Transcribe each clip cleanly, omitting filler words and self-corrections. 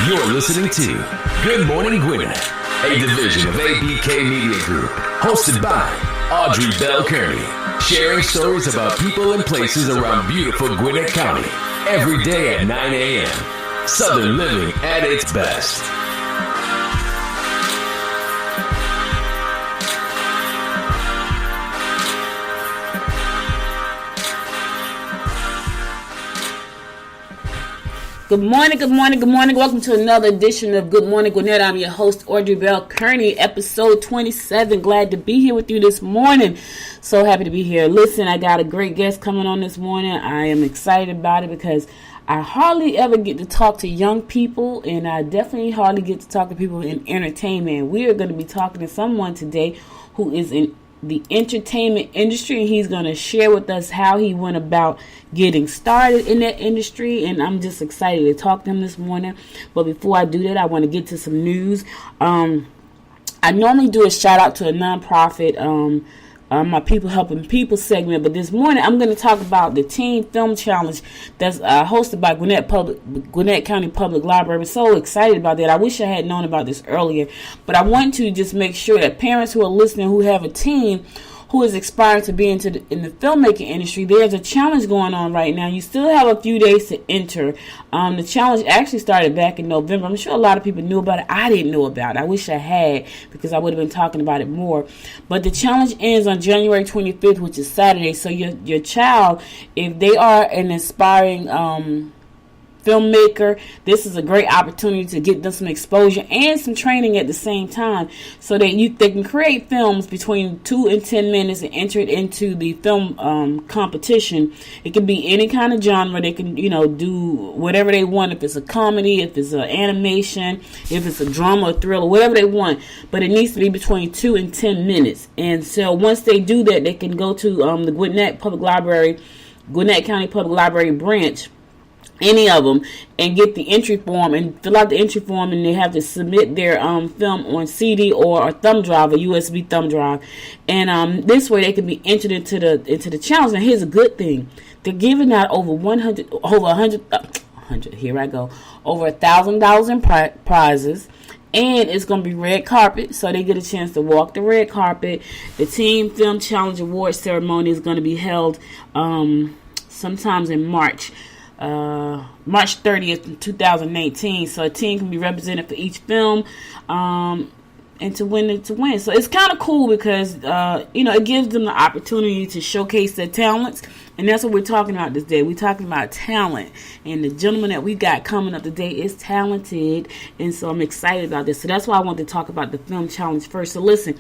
You're listening to Good Morning Gwinnett, a division of ABK Media Group, hosted by Audrey Bell Kearney, sharing stories about people and places around beautiful Gwinnett County every day at 9 a.m. Southern living at its best. Good morning, good morning, good morning. Welcome to another edition of Good Morning Gwinnett. I'm your host, Audrey Bell Kearney, episode 27. Glad to be here with you this morning. So happy to be here. Listen, I got a great guest coming on this morning. I am excited about it because I hardly ever get to talk to young people, and I definitely hardly get to talk to people in entertainment. We are going to be talking to someone today who is in the entertainment industry, and he's going to share with us how he went about getting started in that industry, and I'm just excited to talk to him this morning. But before I do that, I want to get to some news. I normally do a shout out to a nonprofit, my People Helping People segment, but this morning I'm going to talk about the Teen Film Challenge that's hosted by Gwinnett County Public Library. I'm so excited about that. I wish I had known about this earlier, but I want to just make sure that parents who are listening who have a teen who is aspiring to be in the filmmaking industry, there's a challenge going on right now. You still have a few days to enter. The challenge actually started back in November. I'm sure a lot of people knew about it. I didn't know about it. I wish I had, because I would have been talking about it more. But the challenge ends on January 25th, which is Saturday. So your child, if they are an aspiring filmmaker, this is a great opportunity to get them some exposure and some training at the same time, so that they can create films between 2 and 10 minutes and enter it into the film competition. It can be any kind of genre. They can do whatever they want. If it's a comedy, if it's an animation, if it's a drama or thriller, whatever they want, but it needs to be between 2 and 10 minutes. And so once they do that, they can go to the Gwinnett County Public Library branch, any of them, and get the entry form and fill out the entry form, and they have to submit their film on CD or a thumb drive, a USB thumb drive, and this way they can be entered into the challenge. Now here's a good thing: they're giving out over $1,000 in prizes. And it's going to be red carpet, so they get a chance to walk the red carpet. The Teen Film Challenge Award ceremony is going to be held sometimes in March 30th, 2019. So a team can be represented for each film, and to win. So it's kind of cool because it gives them the opportunity to showcase their talents, and that's what we're talking about this day. We're talking about talent, and the gentleman that we got coming up today is talented, and so I'm excited about this. So that's why I want to talk about the film challenge first. So listen.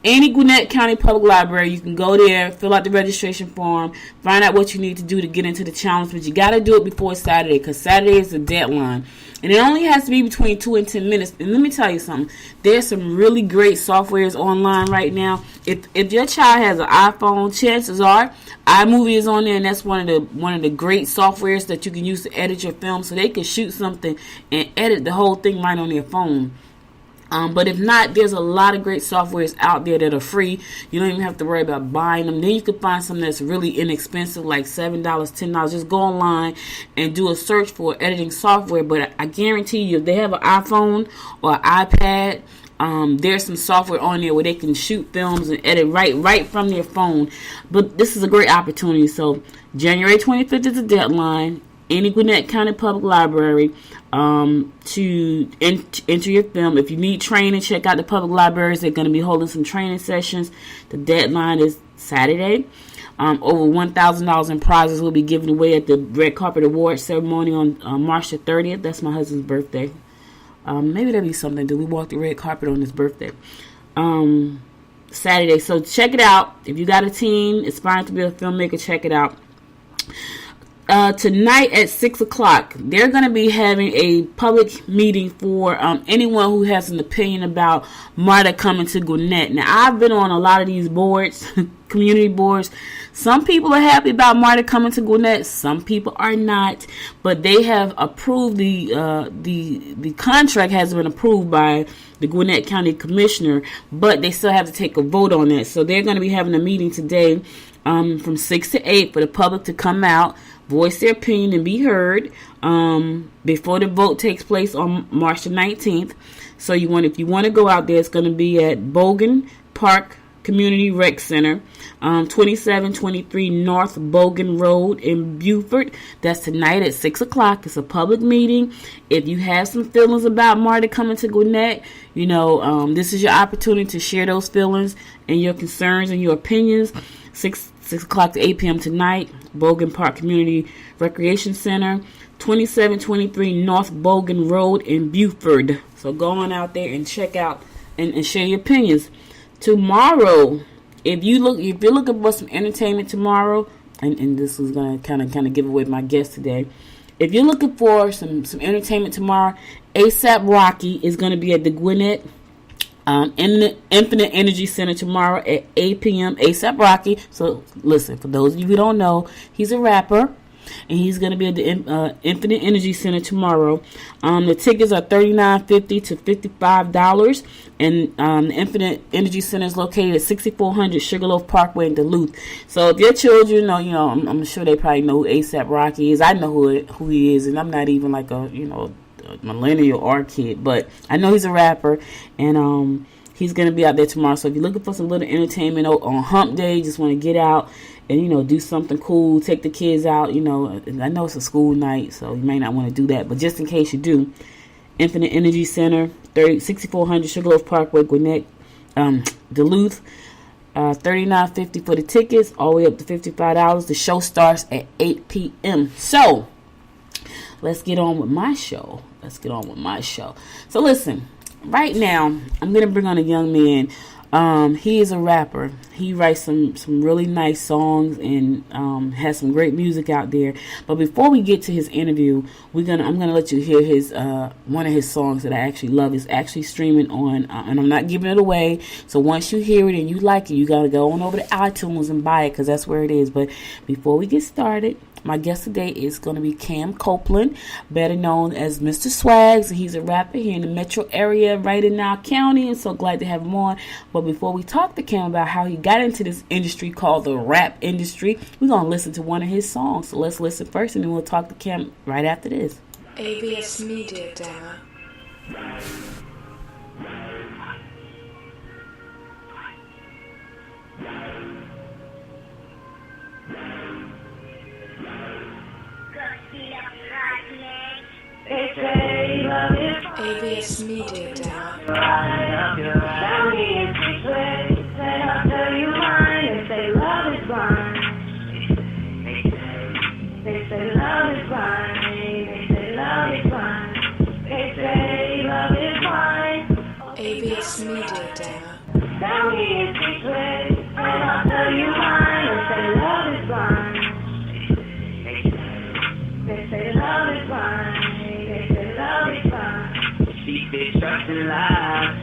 Any Gwinnett County Public Library, you can go there, fill out the registration form, find out what you need to do to get into the challenge, but you got to do it before Saturday, because Saturday is the deadline. And it only has to be between 2 and 10 minutes. And let me tell you something. There's some really great softwares online right now. If your child has an iPhone, chances are iMovie is on there, and that's one of the great softwares that you can use to edit your film, so they can shoot something and edit the whole thing right on their phone. But if not, there's a lot of great softwares out there that are free. You don't even have to worry about buying them. Then you can find something that's really inexpensive, like $7, $10. Just go online and do a search for editing software. But I guarantee you, if they have an iPhone or an iPad, there's some software on there where they can shoot films and edit right from their phone. But this is a great opportunity. So January 25th is the deadline. Any Gwinnett County Public Library to enter your film. If you need training, check out the public libraries. They're going to be holding some training sessions. The deadline is Saturday. Over $1,000 in prizes will be given away at the Red Carpet Award ceremony on March the 30th. That's my husband's birthday. Maybe that'll be something. Do we walk the red carpet on his birthday? Saturday. So check it out. If you got a teen aspiring to be a filmmaker, check it out. Tonight at 6 o'clock, they're going to be having a public meeting for anyone who has an opinion about MARTA coming to Gwinnett. Now, I've been on a lot of these boards, community boards. Some people are happy about MARTA coming to Gwinnett. Some people are not. But they have approved the contract has been approved by the Gwinnett County Commissioner, but they still have to take a vote on that. So they're going to be having a meeting today from 6 to 8 for the public to come out. voice their opinion and be heard before the vote takes place on March the 19th. So if you want to go out there, it's going to be at Bogan Park Community Rec Center, 2723 North Bogan Road in Beaufort. That's tonight at 6 o'clock. It's a public meeting. If you have some feelings about Marty coming to Gwinnett, this is your opportunity to share those feelings and your concerns and your opinions. 6 o'clock to 8 p.m. tonight, Bogan Park Community Recreation Center, 2723 North Bogan Road in Beaufort. So go on out there and check out and share your opinions. Tomorrow, if you're looking for some entertainment tomorrow, and this is gonna kind of give away my guest today. If you're looking for some entertainment tomorrow, ASAP Rocky is gonna be at the Gwinnett in the Infinite Energy Center tomorrow at 8 p.m. ASAP Rocky. So listen, for those of you who don't know, he's a rapper. And he's going to be at the Infinite Energy Center tomorrow. The tickets are $39.50 to $55. And the Infinite Energy Center is located at 6400 Sugarloaf Parkway in Duluth. So if your children know, I'm sure they probably know who A$AP Rocky is. I know who he is, and I'm not even like a millennial or kid, but I know he's a rapper, and he's going to be out there tomorrow. So if you're looking for some little entertainment on Hump Day, just want to get out and, do something cool, take the kids out, I know it's a school night, so you may not want to do that, but just in case you do, Infinite Energy Center, 6400 Sugarloaf Parkway, Gwinnett, Duluth, $39.50 for the tickets, all the way up to $55. The show starts at 8 p.m. So, let's get on with my show. So listen, right now, I'm going to bring on a young man. He is a rapper. He writes some really nice songs and has some great music out there. But before we get to his interview, I'm gonna let you hear his one of his songs that I actually love. It's actually streaming on, and I'm not giving it away. So once you hear it and you like it, you gotta go on over to iTunes and buy it, because that's where it is. But before we get started, my guest today is going to be Cam Copeland, better known as Mr. Swags. He's a rapper here in the metro area, right in our county, and so glad to have him on. But before we talk to Cam about how he got into this industry called the rap industry, we're going to listen to one of his songs. So let's listen first, and then we'll talk to Cam right after this. ABS Media, damn it. ABS Media, damn it. Tell me if it's way, say I'll tell you mine. They say love is blind. They say love is blind. They say love is blind. They say love is blind. ABS Media, damn it. Tell me if it's way, say I'll tell you mine. They say love is blind. They say love is blind. They say love is blind. She been trusting lies.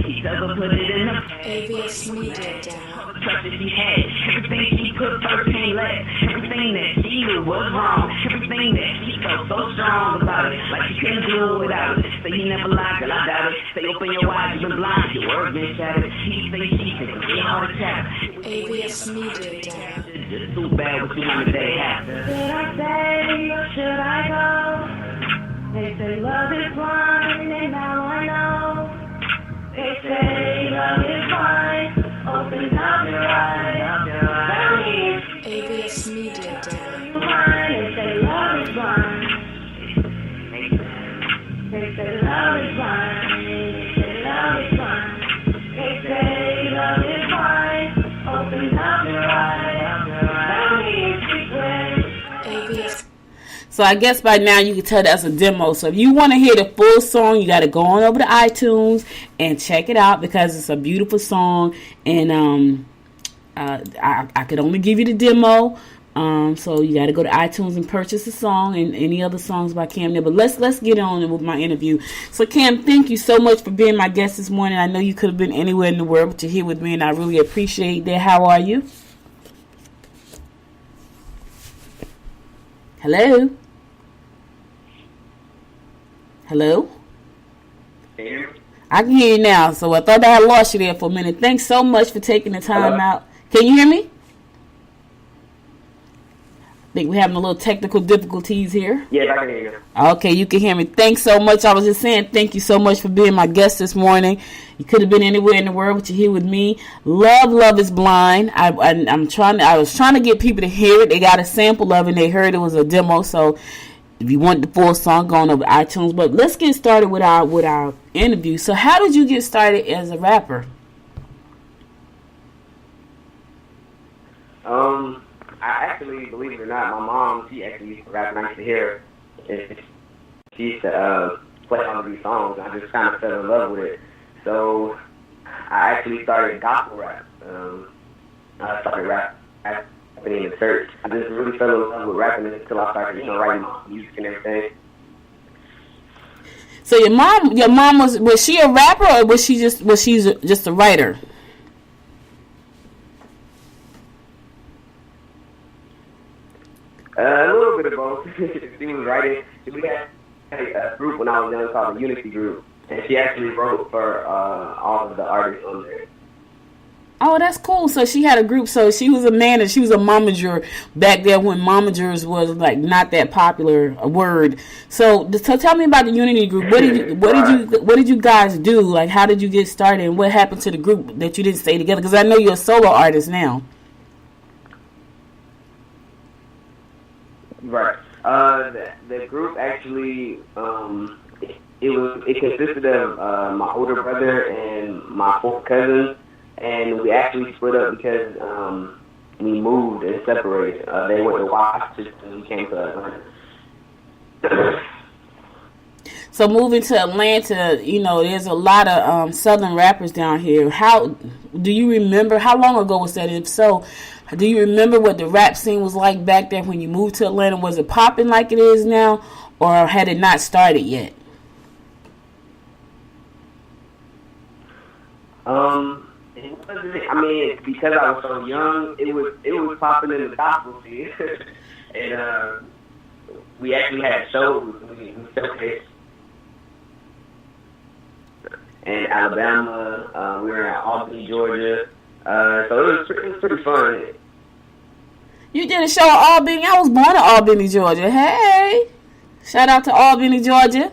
He never put it in the ABS Media, damn it. trust that she had. Everything she put first came last. Everything that she knew was wrong. Everything that she felt so strong about it. Like she couldn't do it without it. Say he never lied, girl, I doubt it. Say open your eyes, you've been blind. Your words been shattered. He say she can get a heart attack. ABS Media, damn. Just too bad what you want to say happen. Should I stay or should I go? They say love is blind and now I know. They say love is blind. Open up your eyes. ABS Media, damn. They say love is blind. They say love is blind. They say love is blind. They say love is blind. Open up your eyes. ABS. So I guess by now you can tell that's a demo. So if you want to hear the full song, you got to go on over to iTunes and check it out because it's a beautiful song. And I could only give you the demo. So you got to go to iTunes and purchase the song and any other songs by Cam there. But let's get on with my interview. So Cam, thank you so much for being my guest this morning. I know you could have been anywhere in the world, but you're here with me, and I really appreciate that. How are you? Hello? Hello? I can hear you now, so I thought I had lost you there for a minute. Thanks so much for taking the time out. Can you hear me? think we're having a little technical difficulties here. Yes, I can hear you. Okay, you can hear me. Thanks so much. I was just saying thank you so much for being my guest this morning. You could have been anywhere in the world, but you're here with me. Love is Blind. I was trying to get people to hear it. They got a sample of it and they heard it was a demo. So if you want the full song, go on over to iTunes. But let's get started with our interview. So how did you get started as a rapper? I actually, believe it or not, my mom, she actually used to rap, and I used to hear her. She used to play all of these songs, and I just kind of fell in love with it. So I actually started gospel rap. I started rapping in the church. I just really fell in love with rapping until I started, writing my music and everything. So your mom was she a rapper or was she just a writer? A little bit of both. She was writing. We had a group when I was young called the Unity Group, and she actually wrote for all of the artists on there. Oh, that's cool. So she had a group. So she was a manager. She was a momager back there when momagers was like not that popular a word. So tell me about the Unity Group. What did you guys do? Like, how did you get started, and what happened to the group that you didn't stay together? Because I know you're a solo artist now. Right. The group actually, it consisted of my older brother and my 4 cousins, and we actually split up because we moved and separated. They went to Washington and we came to Atlanta. So moving to Atlanta, there's a lot of Southern rappers down here. How do you remember? How long ago was that? If so, do you remember what the rap scene was like back there when you moved to Atlanta? Was it popping like it is now, or had it not started yet? It wasn't. I mean, because I was so young, it was popping in the gospel scene, and we actually had shows. We showcased in Alabama. We were in Albany, Georgia. So it was pretty fun. You did a show in Albany. I was born in Albany, Georgia. Hey, shout out to Albany, Georgia.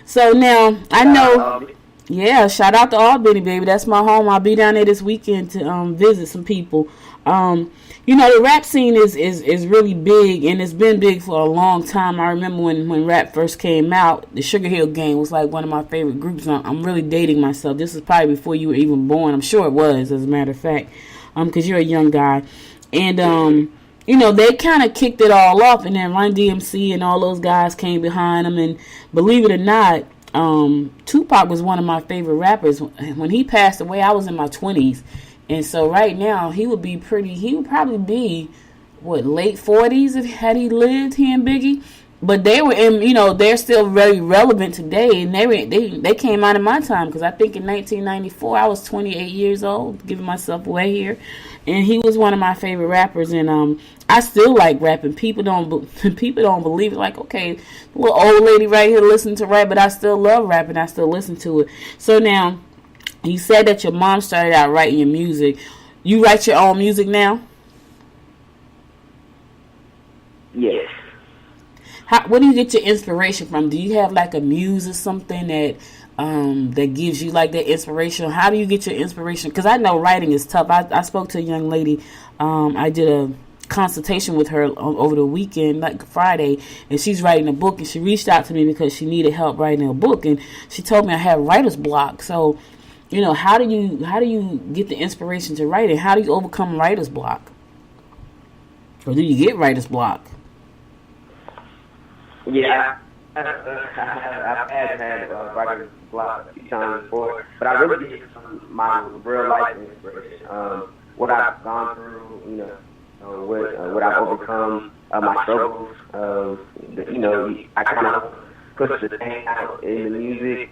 So now I know. Yeah, shout out to Albany, baby. That's my home. I'll be down there this weekend to visit some people. The rap scene is really big, and it's been big for a long time. I remember when rap first came out, the Sugar Hill Gang was like one of my favorite groups. I'm really dating myself. This is probably before you were even born. I'm sure it was, as a matter of fact, because you're a young guy. And, they kind of kicked it all off, and then Run DMC and all those guys came behind them. And believe it or not, Tupac was one of my favorite rappers. When he passed away, I was in my 20s. And so right now, he would probably be, late 40s had he lived, he and Biggie. But they were they're still very relevant today. And they came out of my time, because I think in 1994, I was 28 years old, giving myself away here. And he was one of my favorite rappers. And I still like rapping. People don't believe it. Like, okay, the little old lady right here listening to rap, but I still love rapping. I still listen to it. So now, you said that your mom started out writing your music. You write your own music now? Yes. Where do you get your inspiration from? Do you have like a muse or something that gives you like that inspiration? How do you get your inspiration? Because I know writing is tough. I spoke to a young lady. I did a consultation with her over the weekend, like Friday, and she's writing a book, and she reached out to me because she needed help writing a book, and she told me I have writer's block. So, how do you get the inspiration to write it? How do you overcome writer's block? Or do you get writer's block? Yeah, I've had writer's block a few times before, but I really get it from my real life inspiration. What I've gone through, what I've overcome, my struggles. I kind of push the thing out in the music.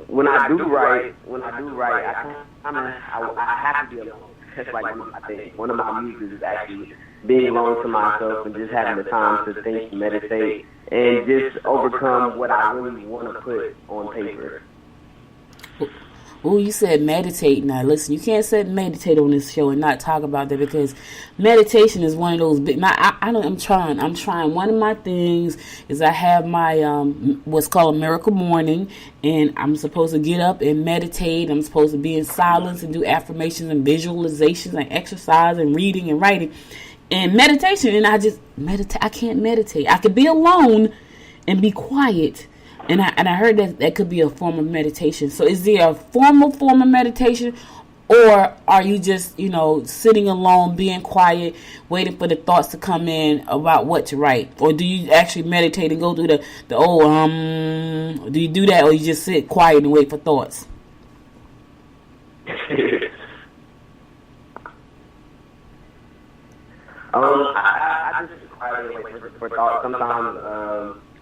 When I do write, I have to be alone. That's like one of my muses is actually being alone to myself and just having the time to think, meditate, and just overcome what I really want to put on paper. Oh, you said meditate. Now, listen, you can't say meditate on this show and not talk about that, because meditation is one of those big. Now, I'm trying. One of my things is I have my what's called a miracle morning, and I'm supposed to get up and meditate. I'm supposed to be in silence and do affirmations and visualizations and exercise and reading and writing and meditation. And I just meditate. I can't meditate. I could be alone and be quiet. And I heard that could be a form of meditation. So is there a formal form of meditation, or are you just, sitting alone, being quiet, waiting for the thoughts to come in about what to write? Or do you actually meditate and go through the do you do that, or you just sit quiet and wait for thoughts? I just quietly wait for thoughts. Sometimes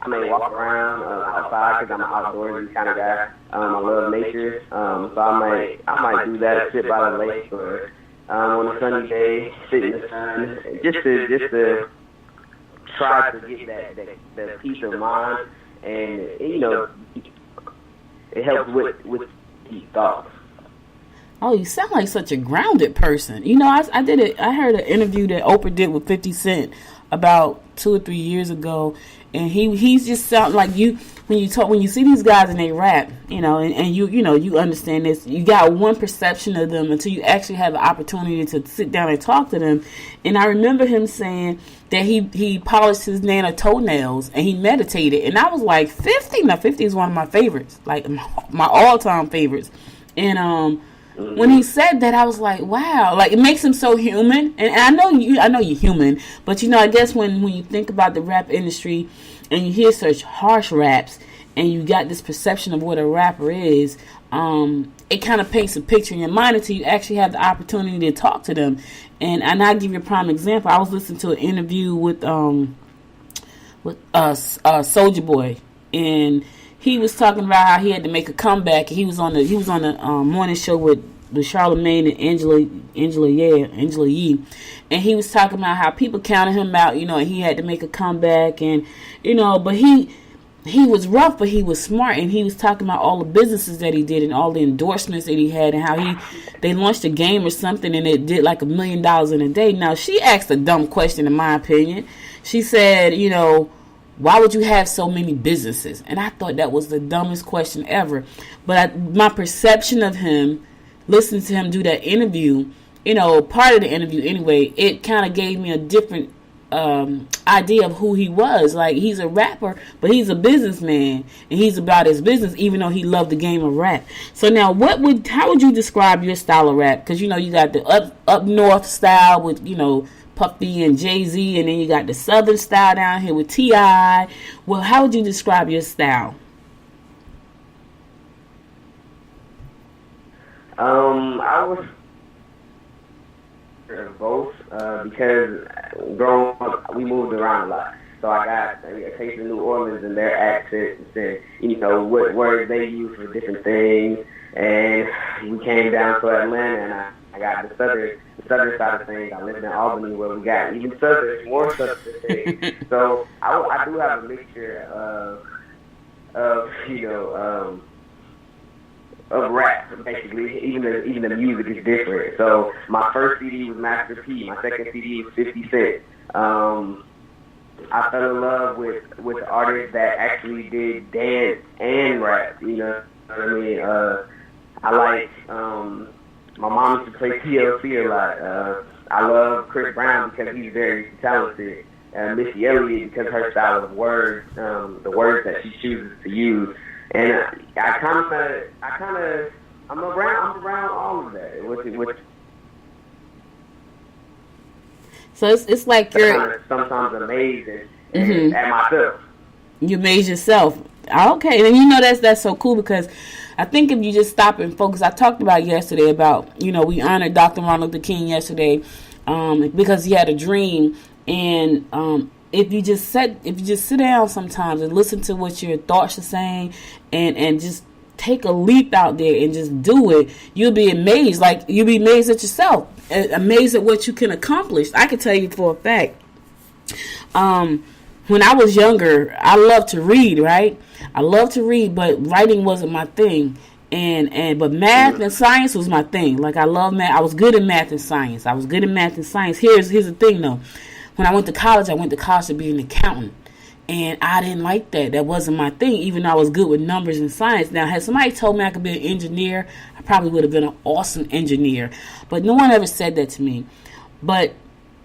I may walk around outside because I'm an outdoorsy kind of guy. I love nature, so I might do that, sit by the lake, or on a sunny day, sit in the sun, just to try to get that peace of mind, and it helps with deep thoughts. Oh, you sound like such a grounded person. I heard an interview that Oprah did with 50 Cent about 2 or 3 years ago, and he's just sound like you when you see these guys and they rap, and you understand this. You got one perception of them until you actually have the opportunity to sit down and talk to them. And I remember him saying that he polished his nana toenails and he meditated, and I was like 50. Now 50 is one of my favorites, like my all-time favorites, and when he said that, I was like, wow, like it makes him so human. And I know you're human, but I guess when you think about the rap industry and you hear such harsh raps and you got this perception of what a rapper is, it kind of paints a picture in your mind until you actually have the opportunity to talk to them. And I'll give you a prime example. I was listening to an interview with Soulja Boy, and he was talking about how he had to make a comeback. He was on the morning show with Charlamagne and Angela Yee, and he was talking about how people counted him out, and he had to make a comeback, and but he was rough, but he was smart, and he was talking about all the businesses that he did and all the endorsements that he had, and how they launched a game or something, and it did like $1 million in a day. Now she asked a dumb question, in my opinion. She said, why would you have so many businesses? And I thought that was the dumbest question ever. But my perception of him, listening to him do that interview, part of the interview anyway, it kind of gave me a different idea of who he was. Like, he's a rapper, but he's a businessman, and he's about his business, even though he loved the game of rap. So now, how would you describe your style of rap? Because, you got the up north style with, Puffy and Jay-Z, and then you got the southern style down here with T.I. Well, how would you describe your style? I was both because growing up, we moved around a lot. So I got a taste of New Orleans and their accents and, what words they use for different things. And we came down to Atlanta, and I got the southern side of things. I lived in Albany, where we got even more southern things. So I do have a mixture of rap, basically. Even the music is different. So my first CD was Master P. My second CD was 50 Cent. I fell in love with artists that actually did dance and rap. You know what I mean? I like. My mom used to play TLC a lot. I love Chris Brown because he's very talented. Missy Elliott because her style of words, the words that she chooses to use. And I'm around all of that. So it's like you're sometimes amazed at myself. You amaze yourself. Okay, and that's so cool, because I think if you just stop and focus, I talked about yesterday about, we honored Dr. Martin Luther King yesterday because he had a dream, and if you just sit down sometimes and listen to what your thoughts are saying and just take a leap out there and just do it, you'll be amazed. Like, you'll be amazed at yourself, amazed at what you can accomplish. I can tell you for a fact, when I was younger, I loved to read, right? I loved to read, but writing wasn't my thing. But math and science was my thing. Like, I love math. I was good in math and science. Here's the thing though. When I went to college to be an accountant. And I didn't like that. That wasn't my thing, even though I was good with numbers and science. Now, had somebody told me I could be an engineer, I probably would have been an awesome engineer. But no one ever said that to me. But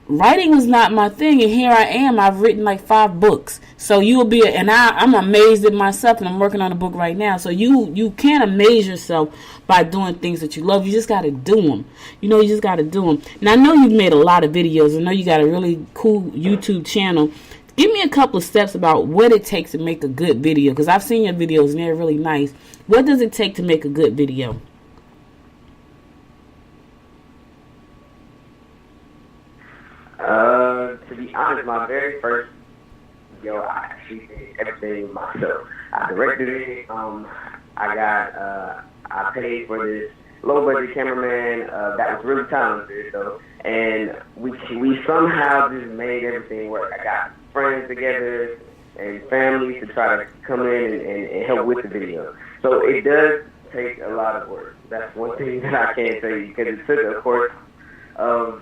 writing was not my thing, and here I am. I've written like 5 books. So I'm amazed at myself, and I'm working on a book right now. So you can't amaze yourself by doing things that you love. You just got to do them. You just got to do them. Now, I know you've made a lot of videos. I know you got a really cool YouTube channel. Give me a couple of steps about what it takes to make a good video, because I've seen your videos and they're really nice. What does it take to make a good video? To be honest, my very first video, I actually did everything myself. I directed it. I paid for this low-budget cameraman that was really talented, though, and we somehow just made everything work. I got friends together and families to try to come in and help with the video. So it does take a lot of work. That's one thing that I can't tell you, because it took a course of,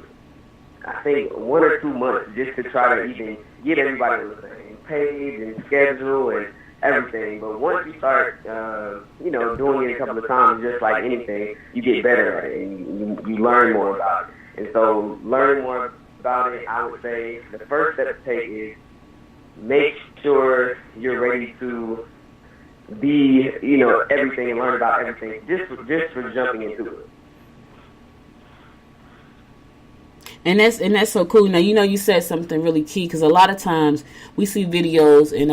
I think, 1 or 2 months just to try to even get everybody on the same page and schedule and everything. But once you start, doing it a couple of times, just like anything, you get better at it and you learn more about it. And so learning more about it, I would say the first step to take is make sure you're ready to be, everything and learn about everything just for jumping into it. And that's so cool. Now, you said something really key, because a lot of times we see videos and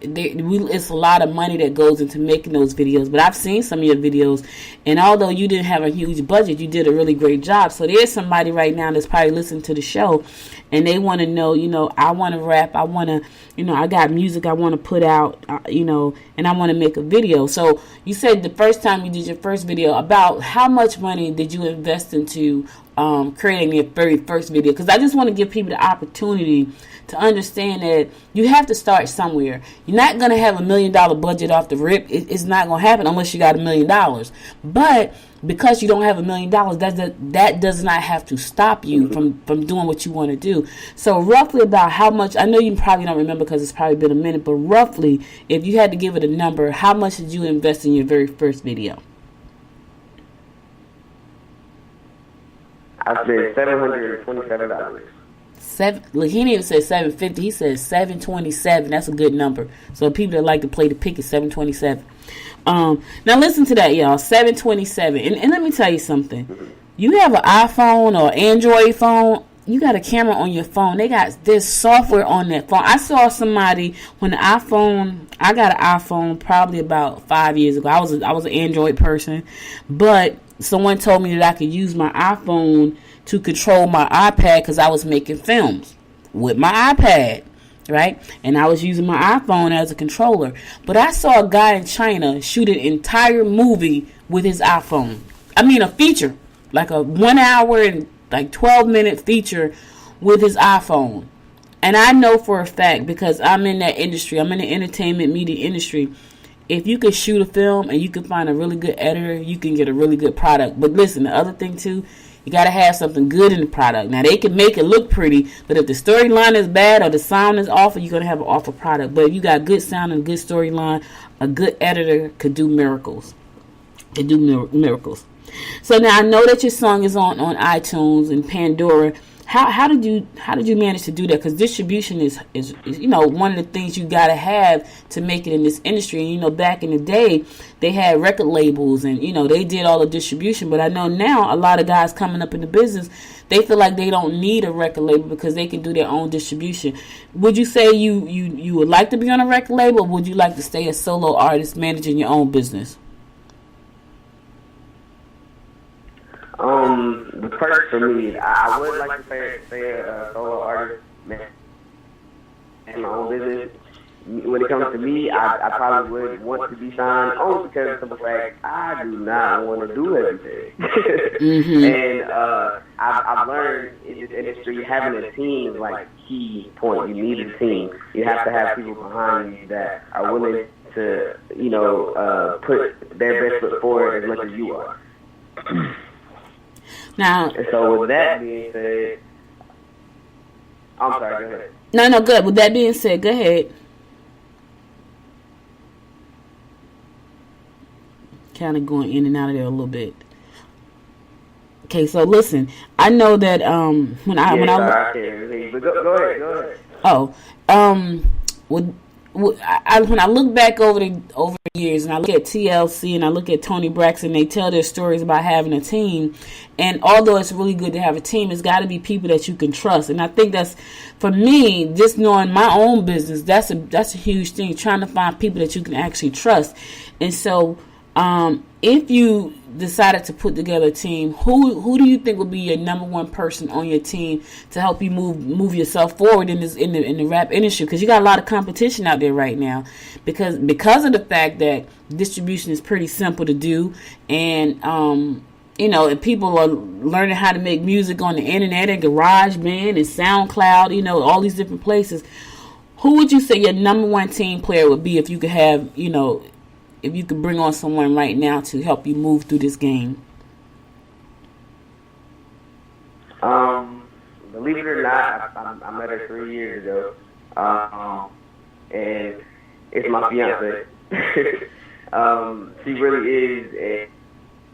it's a lot of money that goes into making those videos. But I've seen some of your videos, and although you didn't have a huge budget, you did a really great job. So there's somebody right now that's probably listening to the show, and they want to know, I want to rap, I want to, I got music I want to put out, and I want to make a video. So you said the first time you did your first video, about how much money did you invest into creating your very first video? Because I just want to give people the opportunity to understand that you have to start somewhere. You're not going to have $1 million budget off the rip. It's not going to happen unless you got $1 million. But because you don't have $1 million, that does not have to stop you from doing what you want to do. So roughly about how much, I know you probably don't remember because it's probably been a minute, but roughly, if you had to give it a number, how much did you invest in your very first video? I said $727. Look, he didn't even say $750. He said $727. That's a good number. So people that like to play the pick is $727. Now listen to that, y'all. $727. And let me tell you something. You have an iPhone or Android phone, you got a camera on your phone. There's software on that phone. I saw somebody when I got an iPhone probably about 5 years ago. I was an Android person, but someone told me that I could use my iPhone to control my iPad because I was making films with my iPad, right? And I was using my iPhone as a controller. But I saw a guy in China shoot an entire movie with his iPhone. I mean, a feature, like a 1 hour and like 12-minute feature with his iPhone. And I know for a fact, because I'm in that industry, I'm in the entertainment media industry, if you can shoot a film and you can find a really good editor, you can get a really good product. But listen, the other thing too, you got to have something good in the product. Now, they can make it look pretty, but if the storyline is bad or the sound is awful, you're going to have an awful product. But if you got good sound and good storyline, a good editor could do miracles. So now I know that your song is on iTunes and Pandora. How did you manage to do that? Because distribution is one of the things you gotta have to make it in this industry. And back in the day, they had record labels and they did all the distribution. But I know now a lot of guys coming up in the business, they feel like they don't need a record label because they can do their own distribution. Would you say you would like to be on a record label, or would you like to stay a solo artist managing your own business? The perks for me, I would like to say a solo artist, man, in my own business. When it comes to me, I probably would want to be signed, only because of the fact I do not want to do everything. Mm-hmm. And I've learned in this industry, having a team is like key point. You need a team. You have to have people behind you that are willing to put their best foot forward as much as you are. Now, and so with that being said, I'm sorry, go ahead. No, good. With that being said, go ahead. Kind of going in and out of there a little bit. Okay, so listen, I know that when I can't hear, but go ahead. Oh, when I look back over the years and I look at TLC and I look at Tony Braxton, they tell their stories about having a team. And although it's really good to have a team, it's got to be people that you can trust. And I think that's, for me, just knowing my own business, that's a huge thing, trying to find people that you can actually trust. And so if you decided to put together a team, who do you think would be your number one person on your team to help you move yourself forward in the rap industry? Because you got a lot of competition out there right now, because of the fact that distribution is pretty simple to do, and if people are learning how to make music on the internet and GarageBand and SoundCloud, all these different places. Who would you say your number one team player would be if you could have, if you could bring on someone right now to help you move through this game? Believe it or not, I met her 3 years ago, and it's my fiance. She really is,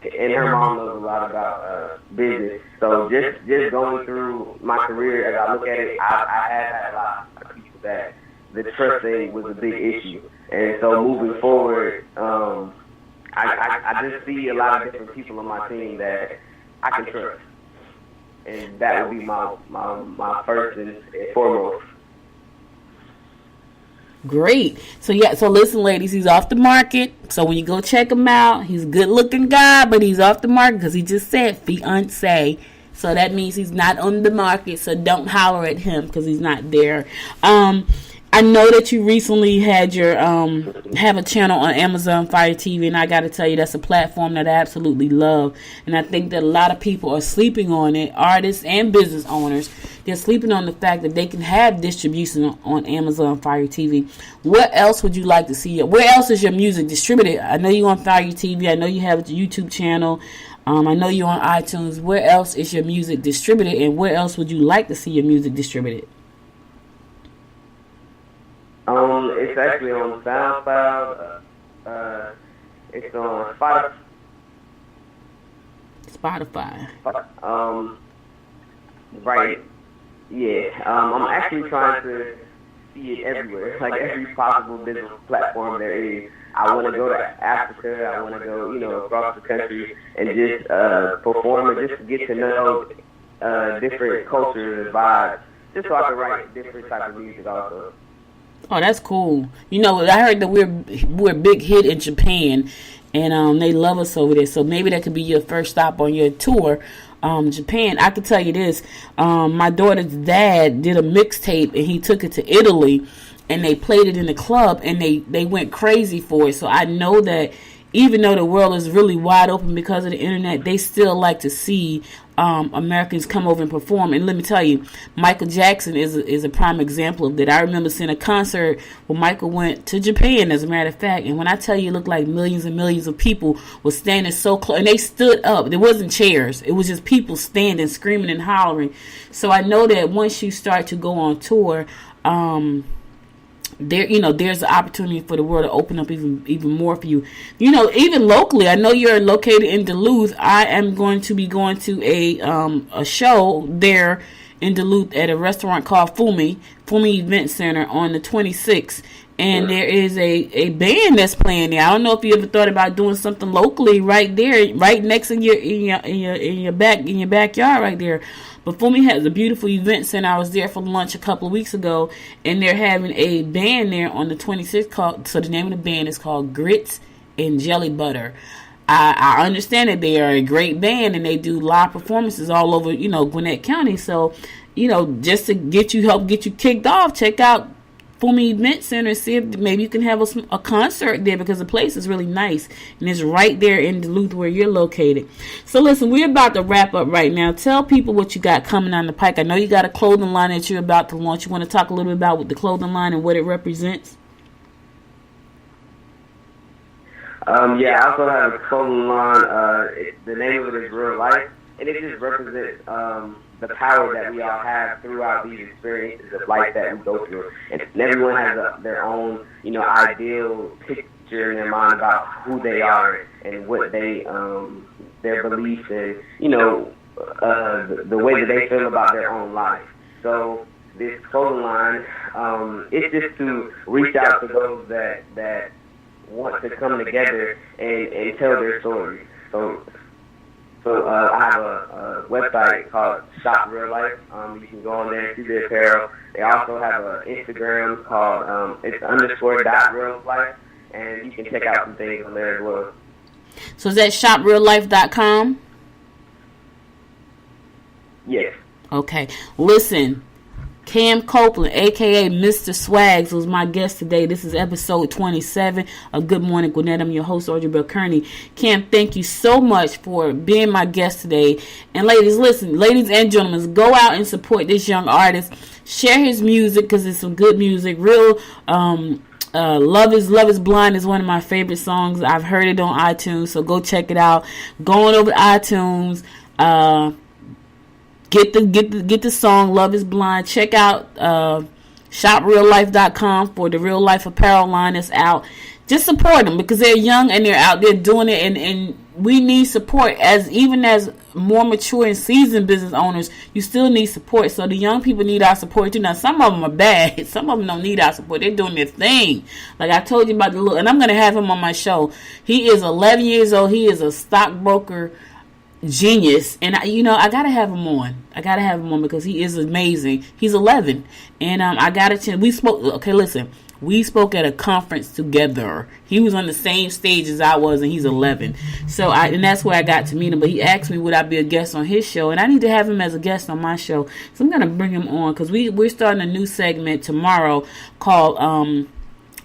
and her mom knows a lot about business. So just going through my career, as I look at it, I have had a lot of people that the trust thing was a big issue. And so moving forward, I just see a lot of different people on my team that I can trust. And that would be my first and foremost. Great. So listen, ladies, he's off the market. So when you go check him out, he's a good looking guy, but he's off the market because he just said fiancé. So that means he's not on the market. So don't holler at him because he's not there. I know that you recently had your have a channel on Amazon Fire TV, and I got to tell you, that's a platform that I absolutely love. And I think that a lot of people are sleeping on it, artists and business owners. They're sleeping on the fact that they can have distribution on Amazon Fire TV. What else would you like to see? Where else is your music distributed? I know you're on Fire TV. I know you have a YouTube channel. I know you're on iTunes. Where else is your music distributed, and where else would you like to see your music distributed? It's actually on SoundCloud. It's on Spotify. Right. Yeah. I'm actually trying to see it everywhere, like every possible business platform there is. I want to go to Africa. I want to go, across the country and just perform and just get to know different cultures and vibes, just so I can write different type of music also. Oh, that's cool. I heard that we're a big hit in Japan, and they love us over there. So maybe that could be your first stop on your tour. Japan, I could tell you this. My daughter's dad did a mixtape, and he took it to Italy, and they played it in the club, and they went crazy for it. So I know that even though the world is really wide open because of the internet, they still like to see Americans come over and perform. And let me tell you, Michael Jackson is a prime example of that. I remember seeing a concert where Michael went to Japan, as a matter of fact, and when I tell you, it looked like millions and millions of people were standing so close, and they stood up. There wasn't chairs. It was just people standing, screaming and hollering. So I know that once you start to go on tour, there's an opportunity for the world to open up even more for you. Even locally, I know you're located in Duluth. I am going to be going to a show there in Duluth at a restaurant called Fumi Event Center on the 26th. And there is a band that's playing there. I don't know if you ever thought about doing something locally right there, right next in your backyard right there. But Fumi has a beautiful event center. I was there for lunch a couple of weeks ago, and they're having a band there on the 26th. So the name of the band is called Grits and Jelly Butter. I understand that they are a great band, and they do live performances all over, Gwinnett County. So, just to help get you kicked off, check out Fumi Event Center, see if maybe you can have a concert there, because the place is really nice and it's right there in Duluth where you're located. So listen, we're about to wrap up right now. Tell people what you got coming on the pike. I know you got a clothing line that you're about to launch. You want to talk a little bit about what the clothing line and what it represents? Yeah, I also have a clothing line. The name of it is Real Life, and it just represents the power that we all have throughout these experiences of life that we go through. And everyone has their own, ideal picture in their mind about who they are and what they, their beliefs and, the way that they feel about their own life. So this clothing line, it's just to reach out to those that want to come together and tell their stories. So I have a website called Shop Real Life. You can go on there and see the apparel. They also have an Instagram called it's _.reallife, and you can check out some things on there as well. So is that shopreallife.com? Yes. Okay. Listen, Cam Copeland, a.k.a. Mr. Swags, was my guest today. This is episode 27 of Good Morning Gwinnett. I'm your host, Audrey Bell Kearney. Cam, thank you so much for being my guest today. And ladies, listen, ladies and gentlemen, go out and support this young artist. Share his music because it's some good music. Real Love is Blind is one of my favorite songs. I've heard it on iTunes, so go check it out. Go on over to iTunes. Get the song Love is Blind. Check out shopreallife.com for the Real Life apparel line that's out. Just support them because they're young and they're out there doing it, and we need support even as more mature and seasoned business owners. You still need support, so the young people need our support too. Now some of them are bad, some of them don't need our support. They're doing their thing. Like I told you about the little, and I'm gonna have him on my show. He is 11 years old. He is a stockbroker genius, and I gotta have him on because he is amazing. He's 11, and I got a chance. We spoke at a conference together. He was on the same stage as I was, and he's 11. So and that's where I got to meet him. But he asked me would I be a guest on his show, and I need to have him as a guest on my show. So I'm gonna bring him on because we're starting a new segment tomorrow called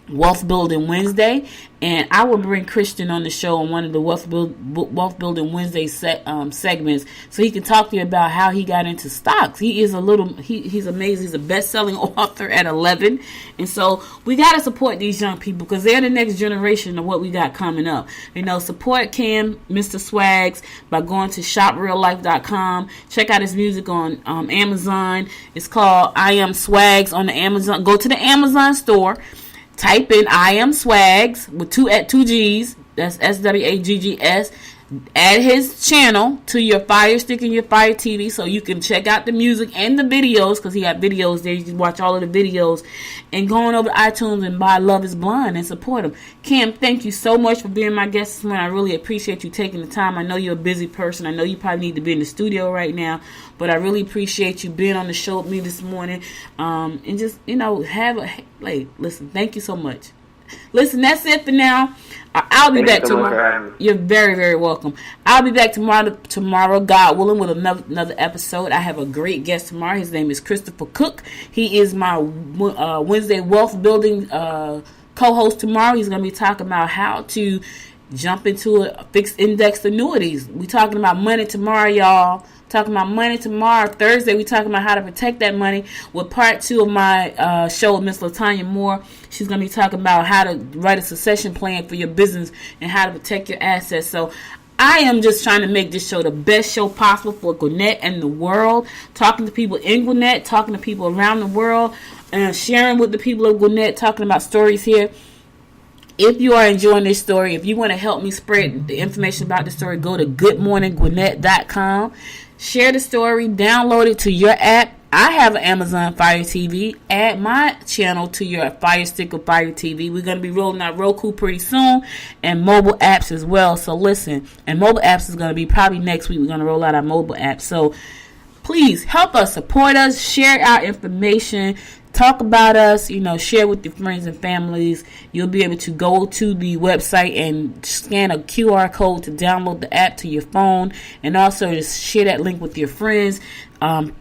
Wealth Building Wednesday, and I will bring Christian on the show on one of the Wealth Building Wednesday segments, so he can talk to you about how he got into stocks. He's amazing. He's a best-selling author at 11, and so we got to support these young people because they're the next generation of what we got coming up. Support Cam, Mr. Swags, by going to shopreallife.com. Check out his music on Amazon. It's called I Am Swags on the Amazon. Go to the Amazon store. Type in I Am Swags with two G's. That's SWAGGS. Add his channel to your Fire Stick and your Fire TV so you can check out the music and the videos because he got videos there. You can watch all of the videos. And go on over to iTunes and buy Love is Blind and support him. Cam, thank you so much for being my guest this morning. I really appreciate you taking the time. I know you're a busy person. I know you probably need to be in the studio right now. But I really appreciate you being on the show with me this morning. And just, listen, thank you so much. Listen, that's it for now. I'll be back tomorrow. You're very, very welcome. I'll be back tomorrow, God willing, with another episode. I have a great guest tomorrow. His name is Christopher Cook. He is my Wednesday Wealth Building co-host tomorrow. He's going to be talking about how to jump into a fixed index annuities. We're talking about money tomorrow, y'all. Talking about money tomorrow. Thursday, we talking about how to protect that money with part 2 of my show with Miss LaTanya Moore. She's going to be talking about how to write a succession plan for your business and how to protect your assets. So I am just trying to make this show the best show possible for Gwinnett and the world. Talking to people in Gwinnett, talking to people around the world, and sharing with the people of Gwinnett, talking about stories here. If you are enjoying this story, if you want to help me spread the information about the story, go to goodmorninggwinnett.com. Share the story, download it to your app. I have an Amazon Fire TV. Add my channel to your Fire Stick or Fire TV. We're going to be rolling out Roku pretty soon and mobile apps as well. So listen, and mobile apps is going to be probably next week. We're going to roll out our mobile app. So please help us, support us, share our information. Talk about us, share with your friends and families. You'll be able to go to the website and scan a QR code to download the app to your phone, and also just share that link with your friends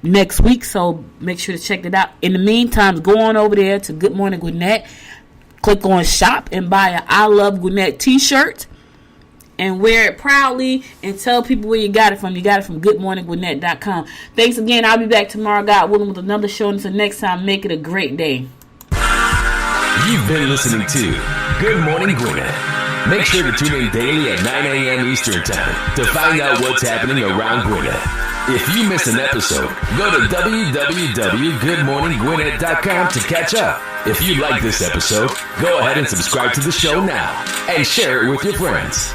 next week. So make sure to check it out. In the meantime, go on over there to Good Morning Gwinnett, click on shop and buy an I Love Gwinnett t-shirt and wear it proudly and tell people where you got it from. You got it from goodmorninggwinnett.com. Thanks again. I'll be back tomorrow, God willing, with another show. Until next time, make it a great day. You've been listening to Good Morning Gwinnett. Make sure to tune in daily at 9 a.m. Eastern Time to find out what's happening around Gwinnett. If you miss an episode, go to www.goodmorninggwinnett.com to catch up. If you like this episode, go ahead and subscribe to the show now and share it with your friends.